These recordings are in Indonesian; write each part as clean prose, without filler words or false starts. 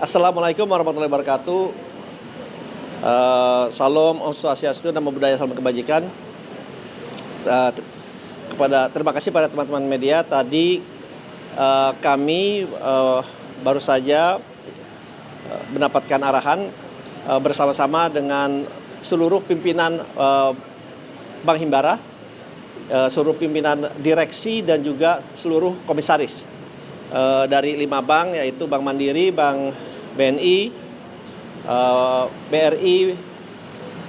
Assalamualaikum warahmatullahi wabarakatuh. Salam, Om Swastiastu, Namo Buddhaya, salam kebajikan. Terima kasih pada teman-teman media. Tadi kami baru saja mendapatkan arahan bersama-sama dengan seluruh pimpinan Bank Himbara, seluruh pimpinan direksi dan juga seluruh komisaris dari 5 bank, yaitu Bank Mandiri, Bank BNI, BRI,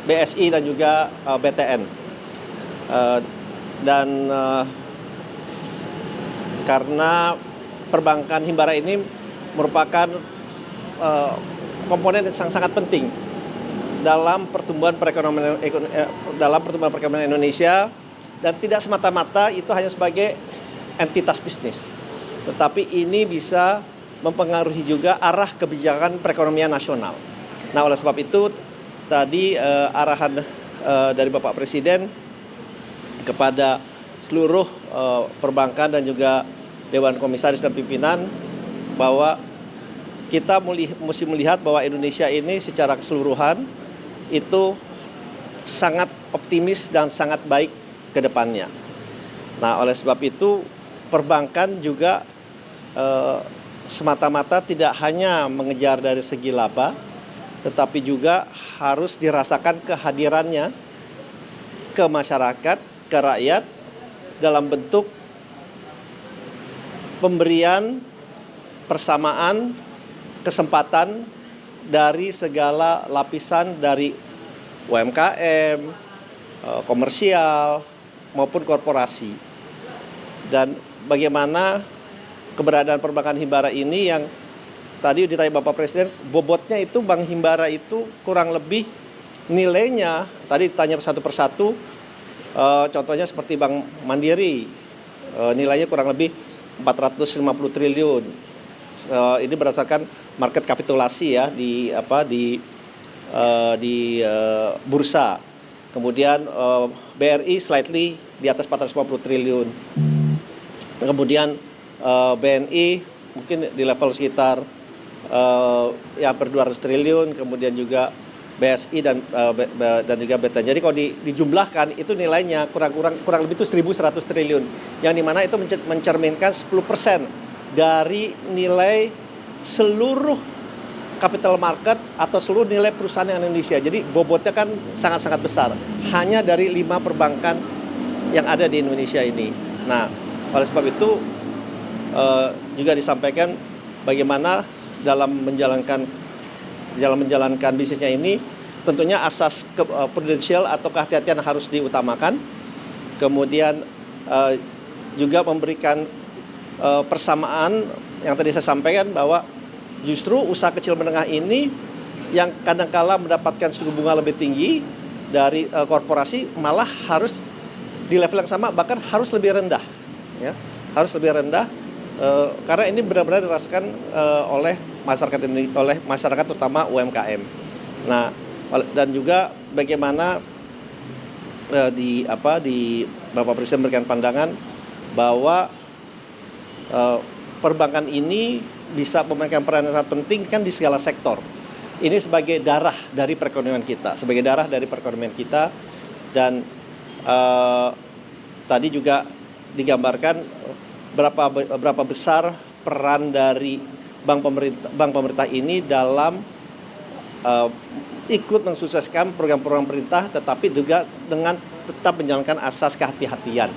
BSI dan juga BTN. Karena perbankan Himbara ini merupakan komponen yang sangat penting dalam pertumbuhan perekonomian Indonesia, dan tidak semata-mata itu hanya sebagai entitas bisnis, tetapi ini bisa mempengaruhi juga arah kebijakan perekonomian nasional. Nah, oleh sebab itu tadi arahan dari Bapak Presiden kepada seluruh perbankan dan juga Dewan Komisaris dan pimpinan bahwa kita mesti melihat bahwa Indonesia ini secara keseluruhan itu sangat optimis dan sangat baik ke depannya. Nah, oleh sebab itu perbankan juga semata-mata tidak hanya mengejar dari segi laba, tetapi juga harus dirasakan kehadirannya ke masyarakat, ke rakyat dalam bentuk pemberian persamaan kesempatan dari segala lapisan, dari UMKM, komersial maupun korporasi. Dan bagaimana keberadaan perbankan Himbara ini yang tadi ditanya Bapak Presiden, bobotnya itu Bank Himbara itu kurang lebih nilainya, tadi ditanya satu persatu, contohnya seperti Bank Mandiri, nilainya kurang lebih 450 triliun. Ini berdasarkan market kapitulasi ya di bursa. Kemudian BRI slightly di atas 450 triliun. Kemudian BNI mungkin di level sekitar hampir 200 triliun, kemudian juga BSI dan juga BTN. Jadi kalau dijumlahkan itu nilainya kurang lebih itu 1.100 triliun, yang dimana itu mencerminkan 10% dari nilai seluruh capital market atau seluruh nilai perusahaan yang Indonesia. Jadi bobotnya kan sangat-sangat besar hanya dari 5 perbankan yang ada di Indonesia ini. Nah, oleh sebab itu juga disampaikan bagaimana dalam menjalankan bisnisnya ini tentunya asas prudensial atau kehati-hatian harus diutamakan. Kemudian juga memberikan persamaan yang tadi saya sampaikan bahwa justru usaha kecil menengah ini yang kadangkala mendapatkan suku bunga lebih tinggi dari korporasi malah harus di level yang sama, bahkan harus lebih rendah, ya, harus lebih rendah. Karena ini benar-benar dirasakan oleh masyarakat terutama UMKM. Nah, dan juga bagaimana di Bapak Presiden memberikan pandangan bahwa perbankan ini bisa memainkan peran yang sangat penting kan di segala sektor. Ini sebagai darah dari perekonomian kita, dan tadi juga digambarkan berapa besar peran dari bank pemerintah ini dalam ikut mensukseskan program-program pemerintah, tetapi juga dengan tetap menjalankan asas kehati-hatian.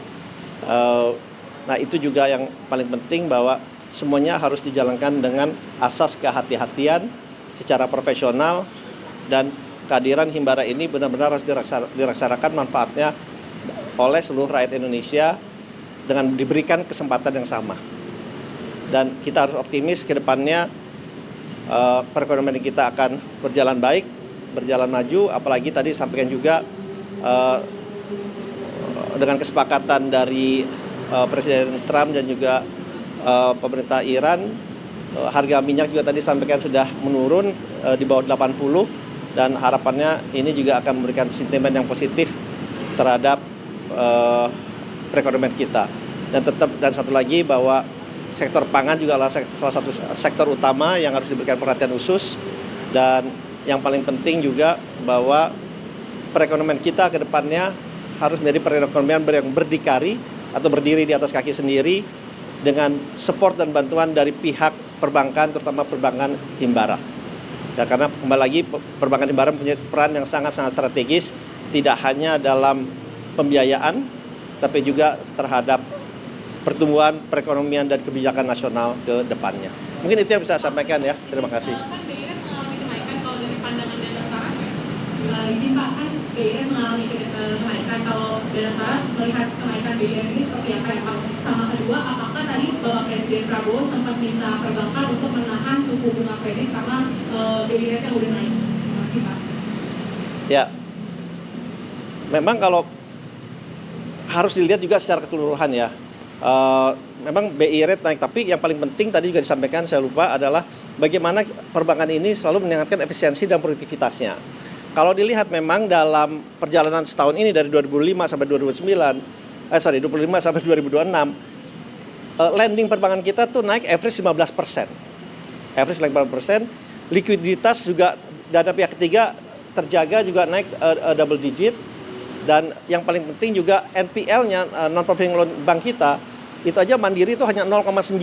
Nah, itu juga yang paling penting, bahwa semuanya harus dijalankan dengan asas kehati-hatian secara profesional, dan kehadiran Himbara ini benar-benar harus dirasakan manfaatnya oleh seluruh rakyat Indonesia dengan diberikan kesempatan yang sama. Dan kita harus optimis ke depannya perekonomian kita akan berjalan baik, berjalan maju, apalagi tadi sampaikan juga dengan kesepakatan dari Presiden Trump dan juga pemerintah Iran, harga minyak juga tadi sampaikan sudah menurun di bawah 80, dan harapannya ini juga akan memberikan sentimen yang positif terhadap perekonomian kita. Dan satu lagi, bahwa sektor pangan juga adalah salah satu sektor utama yang harus diberikan perhatian khusus. Dan yang paling penting juga bahwa perekonomian kita ke depannya harus menjadi perekonomian yang berdikari atau berdiri di atas kaki sendiri dengan support dan bantuan dari pihak perbankan, terutama perbankan himbara. Ya, karena kembali lagi perbankan himbara punya peran yang sangat-sangat strategis, tidak hanya dalam pembiayaan, tapi juga terhadap pertumbuhan perekonomian dan kebijakan nasional ke depannya. Mungkin itu yang bisa saya sampaikan ya. Terima kasih. Kan BI mengalami kenaikan kalau dari pandangan Danantara, izin Pak, kan BI mengalami kenaikan, kalau Danantara melihat kenaikan BI ini seperti apa ya Pak? Sama kedua, apakah tadi Bapak Presiden Prabowo sempat minta perbankan untuk menahan suku bunga kredit karena BI yang udah naik? Terima kasih Pak. Ya, memang kalau harus dilihat juga secara keseluruhan ya. Memang BI rate naik, tapi yang paling penting tadi juga disampaikan, saya lupa, adalah bagaimana perbankan ini selalu meningkatkan efisiensi dan produktivitasnya. Kalau dilihat memang dalam perjalanan setahun ini dari 2005 sampai 2025 sampai 2026, lending perbankan kita tuh naik average 15%. Average 15%, likuiditas juga dana pihak ketiga terjaga juga naik double digit. Dan yang paling penting juga NPL-nya, non-performing loan bank kita, itu aja Mandiri itu hanya 0,9.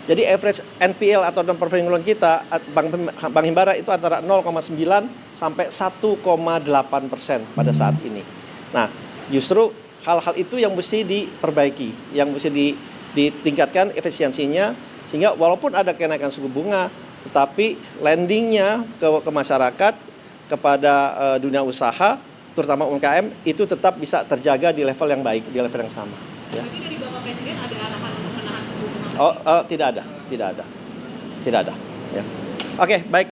Jadi average NPL atau non-performing loan kita, Bank Himbara itu antara 0,9 sampai 1,8% pada saat ini. Nah, justru hal-hal itu yang mesti diperbaiki, yang mesti ditingkatkan efisiensinya, sehingga walaupun ada kenaikan suku bunga, tetapi lendingnya ke masyarakat, kepada dunia usaha, terutama UMKM, itu tetap bisa terjaga di level yang baik, di level yang sama. Ya. Tapi dari Bapak Presiden ada arahan untuk menahan suku bunga? Tidak ada. Ya. Oke, baik.